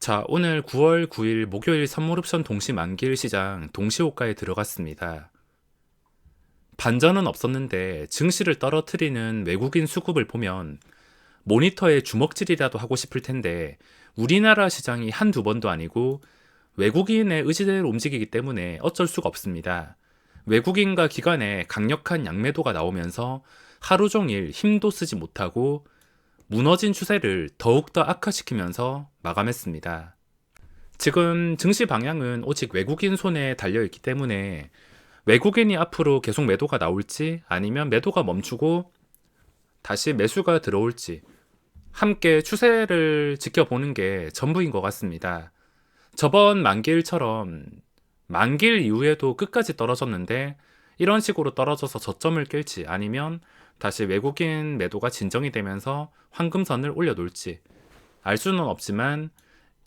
자, 오늘 9월 9일 목요일 선물옵션 동시 만기일 시장 동시호가에 들어갔습니다. 반전은 없었는데 증시를 떨어뜨리는 외국인 수급을 보면 모니터에 주먹질이라도 하고 싶을 텐데 우리나라 시장이 한두 번도 아니고 외국인의 의지대로 움직이기 때문에 어쩔 수가 없습니다. 외국인과 기관의 강력한 양매도가 나오면서 하루 종일 힘도 쓰지 못하고 무너진 추세를 더욱더 악화시키면서 마감했습니다. 지금 증시 방향은 오직 외국인 손에 달려있기 때문에 외국인이 앞으로 계속 매도가 나올지 아니면 매도가 멈추고 다시 매수가 들어올지 함께 추세를 지켜보는 게 전부인 것 같습니다. 저번 만기일처럼 만기일 이후에도 끝까지 떨어졌는데 이런 식으로 떨어져서 저점을 깰지 아니면 다시 외국인 매도가 진정이 되면서 황금선을 올려놓을지 알 수는 없지만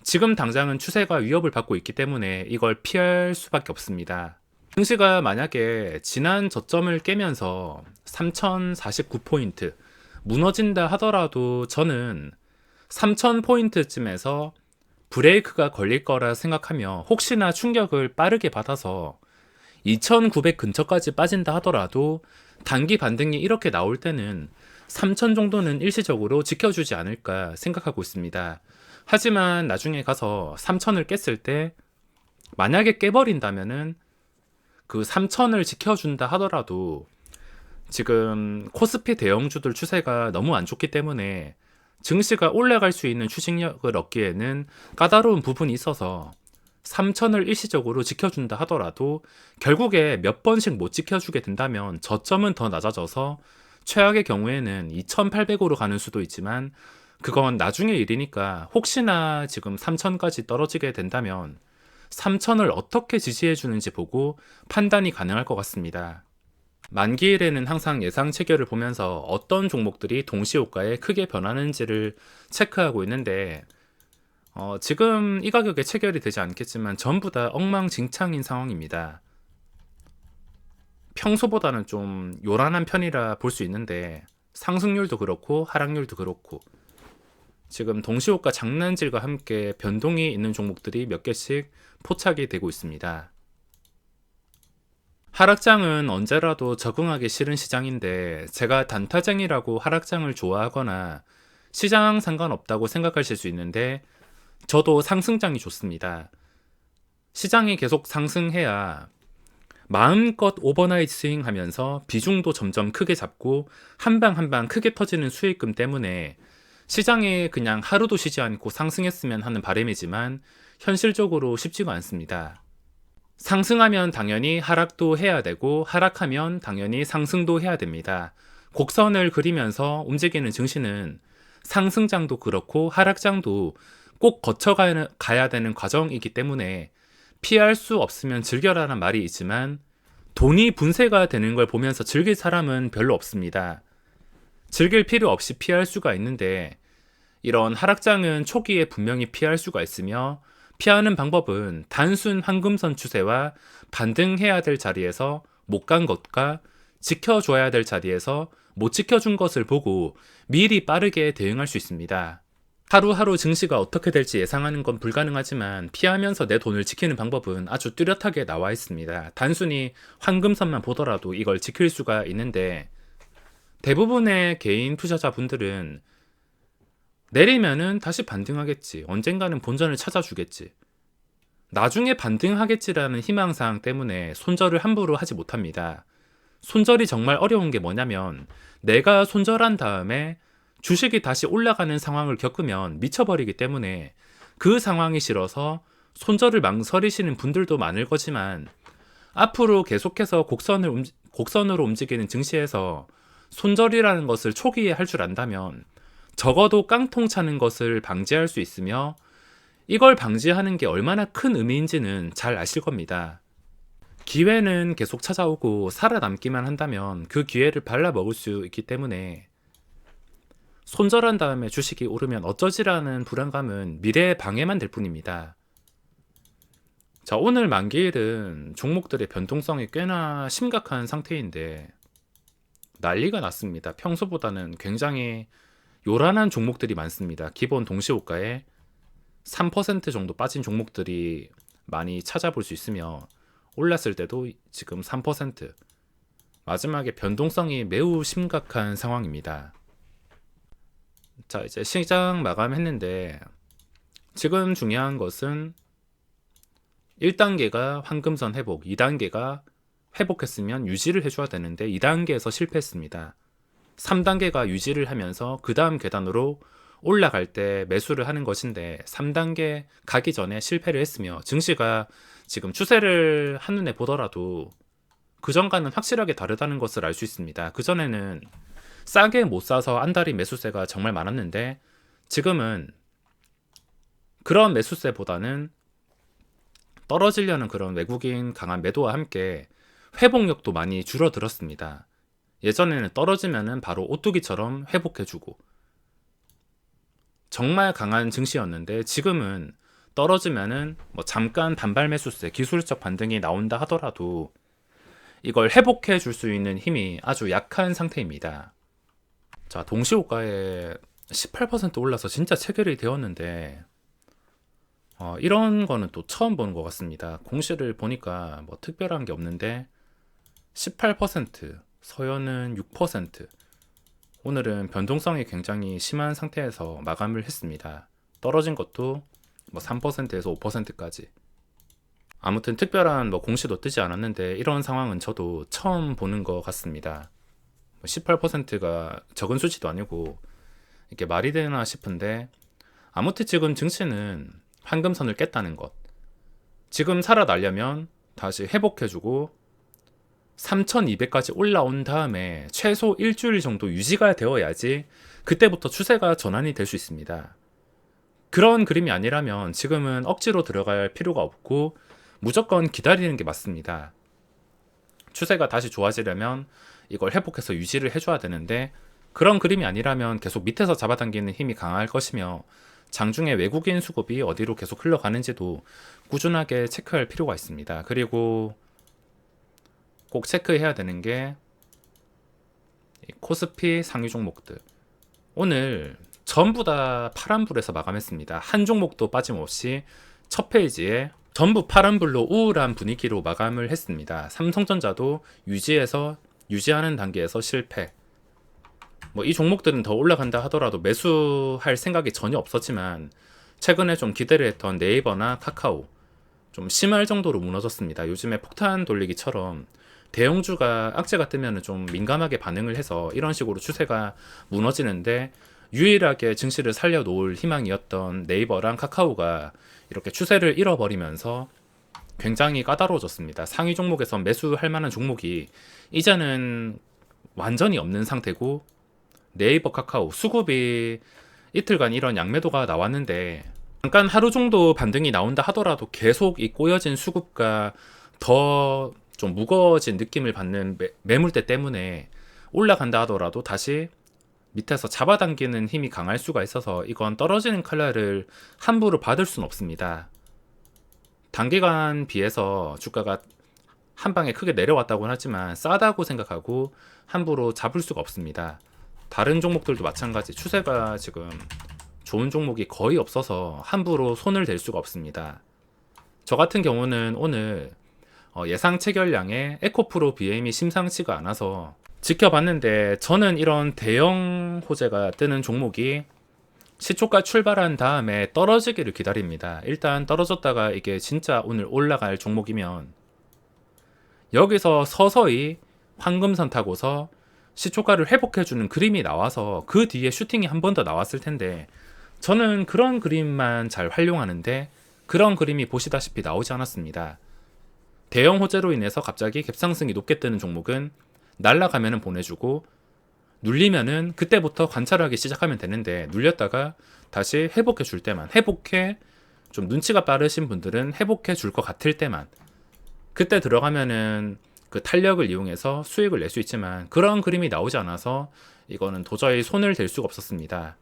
지금 당장은 추세가 위협을 받고 있기 때문에 이걸 피할 수밖에 없습니다. 증시가 만약에 지난 저점을 깨면서 3049포인트 무너진다 하더라도 저는 3000포인트쯤에서 브레이크가 걸릴 거라 생각하며 혹시나 충격을 빠르게 받아서 2900 근처까지 빠진다 하더라도 단기 반등이 이렇게 나올 때는 3000 정도는 일시적으로 지켜주지 않을까 생각하고 있습니다. 하지만 나중에 가서 3000을 깼을 때 만약에 깨버린다면은 그 3000을 지켜준다 하더라도 지금 코스피 대형주들 추세가 너무 안 좋기 때문에 증시가 올라갈 수 있는 추진력을 얻기에는 까다로운 부분이 있어서 3000을 일시적으로 지켜준다 하더라도 결국에 몇 번씩 못 지켜주게 된다면 저점은 더 낮아져서 최악의 경우에는 2800으로 가는 수도 있지만 그건 나중의 일이니까 혹시나 지금 3000까지 떨어지게 된다면 3000을 어떻게 지지해 주는지 보고 판단이 가능할 것 같습니다. 만기일에는 항상 예상 체결을 보면서 어떤 종목들이 동시호가에 크게 변하는지를 체크하고 있는데 지금 이 가격에 체결이 되지 않겠지만 전부 다 엉망진창인 상황입니다. 평소보다는 좀 요란한 편이라 볼 수 있는데 상승률도 그렇고 하락률도 그렇고 지금 동시호가 장난질과 함께 변동이 있는 종목들이 몇 개씩 포착이 되고 있습니다. 하락장은 언제라도 적응하기 싫은 시장인데 제가 단타쟁이라고 하락장을 좋아하거나 시장 상관없다고 생각하실 수 있는데 저도 상승장이 좋습니다. 시장이 계속 상승해야 마음껏 오버나잇 스윙 하면서 비중도 점점 크게 잡고 한 방 한 방 크게 터지는 수익금 때문에 시장에 그냥 하루도 쉬지 않고 상승했으면 하는 바람이지만 현실적으로 쉽지가 않습니다. 상승하면 당연히 하락도 해야 되고 하락하면 당연히 상승도 해야 됩니다. 곡선을 그리면서 움직이는 증시는 상승장도 그렇고 하락장도 꼭 거쳐가야 되는 과정이기 때문에 피할 수 없으면 즐겨라는 말이 있지만 돈이 분쇄가 되는 걸 보면서 즐길 사람은 별로 없습니다. 즐길 필요 없이 피할 수가 있는데 이런 하락장은 초기에 분명히 피할 수가 있으며 피하는 방법은 단순 황금선 추세와 반등해야 될 자리에서 못 간 것과 지켜줘야 될 자리에서 못 지켜준 것을 보고 미리 빠르게 대응할 수 있습니다. 하루하루 증시가 어떻게 될지 예상하는 건 불가능하지만 피하면서 내 돈을 지키는 방법은 아주 뚜렷하게 나와 있습니다. 단순히 황금선만 보더라도 이걸 지킬 수가 있는데 대부분의 개인 투자자분들은 내리면은 다시 반등하겠지. 언젠가는 본전을 찾아주겠지. 나중에 반등하겠지라는 희망사항 때문에 손절을 함부로 하지 못합니다. 손절이 정말 어려운 게 뭐냐면 내가 손절한 다음에 주식이 다시 올라가는 상황을 겪으면 미쳐버리기 때문에 그 상황이 싫어서 손절을 망설이시는 분들도 많을 거지만 앞으로 계속해서 곡선으로 움직이는 증시에서 손절이라는 것을 초기에 할 줄 안다면 적어도 깡통 차는 것을 방지할 수 있으며 이걸 방지하는 게 얼마나 큰 의미인지는 잘 아실 겁니다. 기회는 계속 찾아오고 살아남기만 한다면 그 기회를 발라먹을 수 있기 때문에 손절한 다음에 주식이 오르면 어쩌지라는 불안감은 미래의 방해만 될 뿐입니다. 자, 오늘 만기일은 종목들의 변동성이 꽤나 심각한 상태인데 난리가 났습니다. 평소보다는 굉장히 요란한 종목들이 많습니다. 기본 동시호가에 3% 정도 빠진 종목들이 많이 찾아볼 수 있으며 올랐을 때도 지금 3%, 마지막에 변동성이 매우 심각한 상황입니다. 자, 이제 시장 마감했는데 지금 중요한 것은 1단계가 황금선 회복, 2단계가 회복했으면 유지를 해줘야 되는데 2단계에서 실패했습니다. 3단계가 유지를 하면서 그 다음 계단으로 올라갈 때 매수를 하는 것인데 3단계 가기 전에 실패를 했으며 증시가 지금 추세를 한눈에 보더라도 그전과는 확실하게 다르다는 것을 알 수 있습니다. 그전에는 싸게 못 사서 안달인 매수세가 정말 많았는데 지금은 그런 매수세보다는 떨어지려는 그런 외국인 강한 매도와 함께 회복력도 많이 줄어들었습니다. 예전에는 떨어지면은 바로 오뚜기처럼 회복해주고 정말 강한 증시였는데 지금은 떨어지면은 뭐 잠깐 단발 매수세, 기술적 반등이 나온다 하더라도 이걸 회복해 줄 수 있는 힘이 아주 약한 상태입니다. 자, 동시호가에 18% 올라서 진짜 체결이 되었는데 이런 거는 또 처음 보는 것 같습니다. 공시를 보니까 뭐 특별한 게 없는데 18%, 서현은 6%, 오늘은 변동성이 굉장히 심한 상태에서 마감을 했습니다. 떨어진 것도 뭐 3%에서 5%까지. 아무튼 특별한 뭐 공시도 뜨지 않았는데 이런 상황은 저도 처음 보는 것 같습니다. 18%가 적은 수치도 아니고 이게 말이 되나 싶은데 아무튼 지금 증시는 황금선을 깼다는 것. 지금 살아나려면 다시 회복해주고 3200까지 올라온 다음에 최소 일주일 정도 유지가 되어야지 그때부터 추세가 전환이 될 수 있습니다. 그런 그림이 아니라면 지금은 억지로 들어갈 필요가 없고 무조건 기다리는 게 맞습니다. 추세가 다시 좋아지려면 이걸 회복해서 유지를 해줘야 되는데 그런 그림이 아니라면 계속 밑에서 잡아당기는 힘이 강할 것이며 장중에 외국인 수급이 어디로 계속 흘러가는지도 꾸준하게 체크할 필요가 있습니다. 그리고 꼭 체크해야 되는 게 코스피 상위 종목들. 오늘 전부 다 파란불에서 마감했습니다. 한 종목도 빠짐없이 첫 페이지에 전부 파란불로 우울한 분위기로 마감을 했습니다. 삼성전자도 유지하는 단계에서 실패. 뭐 이 종목들은 더 올라간다 하더라도 매수할 생각이 전혀 없었지만 최근에 좀 기대를 했던 네이버나 카카오 좀 심할 정도로 무너졌습니다. 요즘에 폭탄 돌리기처럼 대형주가 악재가 뜨면 좀 민감하게 반응을 해서 이런 식으로 추세가 무너지는데 유일하게 증시를 살려놓을 희망이었던 네이버랑 카카오가 이렇게 추세를 잃어버리면서 굉장히 까다로워졌습니다. 상위 종목에서 매수할 만한 종목이 이제는 완전히 없는 상태고 네이버, 카카오 수급이 이틀간 이런 양매도가 나왔는데 잠깐 하루 정도 반등이 나온다 하더라도 계속 이 꼬여진 수급과 더 좀 무거워진 느낌을 받는 매물대 때문에 올라간다 하더라도 다시 밑에서 잡아당기는 힘이 강할 수가 있어서 이건 떨어지는 칼날을 함부로 받을 수는 없습니다. 단기간 비해서 주가가 한 방에 크게 내려왔다고는 하지만 싸다고 생각하고 함부로 잡을 수가 없습니다. 다른 종목들도 마찬가지 추세가 지금 좋은 종목이 거의 없어서 함부로 손을 댈 수가 없습니다. 저 같은 경우는 오늘 예상 체결량의 에코프로 BM이 심상치가 않아서 지켜봤는데 저는 이런 대형 호재가 뜨는 종목이 시초가 출발한 다음에 떨어지기를 기다립니다. 일단 떨어졌다가 이게 진짜 오늘 올라갈 종목이면 여기서 서서히 황금선 타고서 시초가를 회복해주는 그림이 나와서 그 뒤에 슈팅이 한 번 더 나왔을 텐데 저는 그런 그림만 잘 활용하는데 그런 그림이 보시다시피 나오지 않았습니다. 대형 호재로 인해서 갑자기 갭상승이 높게 뜨는 종목은 날라가면은 보내주고 눌리면은 그때부터 관찰하기 시작하면 되는데 눌렸다가 다시 회복해 줄 때만 회복해 좀 눈치가 빠르신 분들은 회복해 줄 것 같을 때만 그때 들어가면은 그 탄력을 이용해서 수익을 낼 수 있지만 그런 그림이 나오지 않아서 이거는 도저히 손을 댈 수가 없었습니다.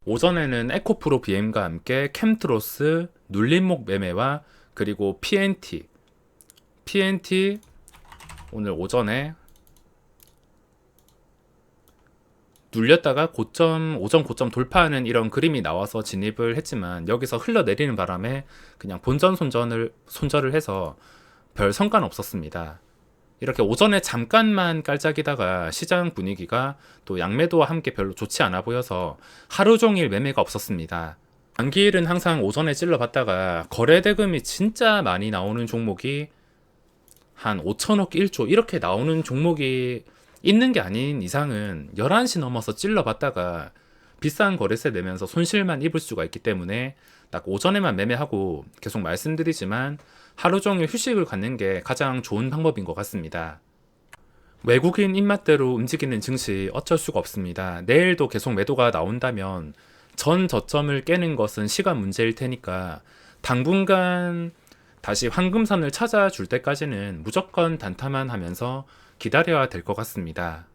오전에는 에코프로 BM과 함께 캠트로스, 눌림목 매매와 그리고 PNT 오늘 오전에 눌렸다가 고점, 오전 고점 돌파하는 이런 그림이 나와서 진입을 했지만 여기서 흘러내리는 바람에 그냥 본전 손절을 해서 별 성과는 없었습니다. 이렇게 오전에 잠깐만 깔짝이다가 시장 분위기가 또 양매도와 함께 별로 좋지 않아 보여서 하루 종일 매매가 없었습니다. 단기일은 항상 오전에 찔러봤다가 거래 대금이 진짜 많이 나오는 종목이 한 5천억 1조 이렇게 나오는 종목이 있는 게 아닌 이상은 11시 넘어서 찔러봤다가 비싼 거래세 내면서 손실만 입을 수가 있기 때문에 딱 오전에만 매매하고 계속 말씀드리지만 하루 종일 휴식을 갖는 게 가장 좋은 방법인 것 같습니다. 외국인 입맛대로 움직이는 증시 어쩔 수가 없습니다. 내일도 계속 매도가 나온다면 전 저점을 깨는 것은 시간 문제일 테니까 당분간 다시 황금선을 찾아줄 때까지는 무조건 단타만 하면서 기다려야 될 것 같습니다.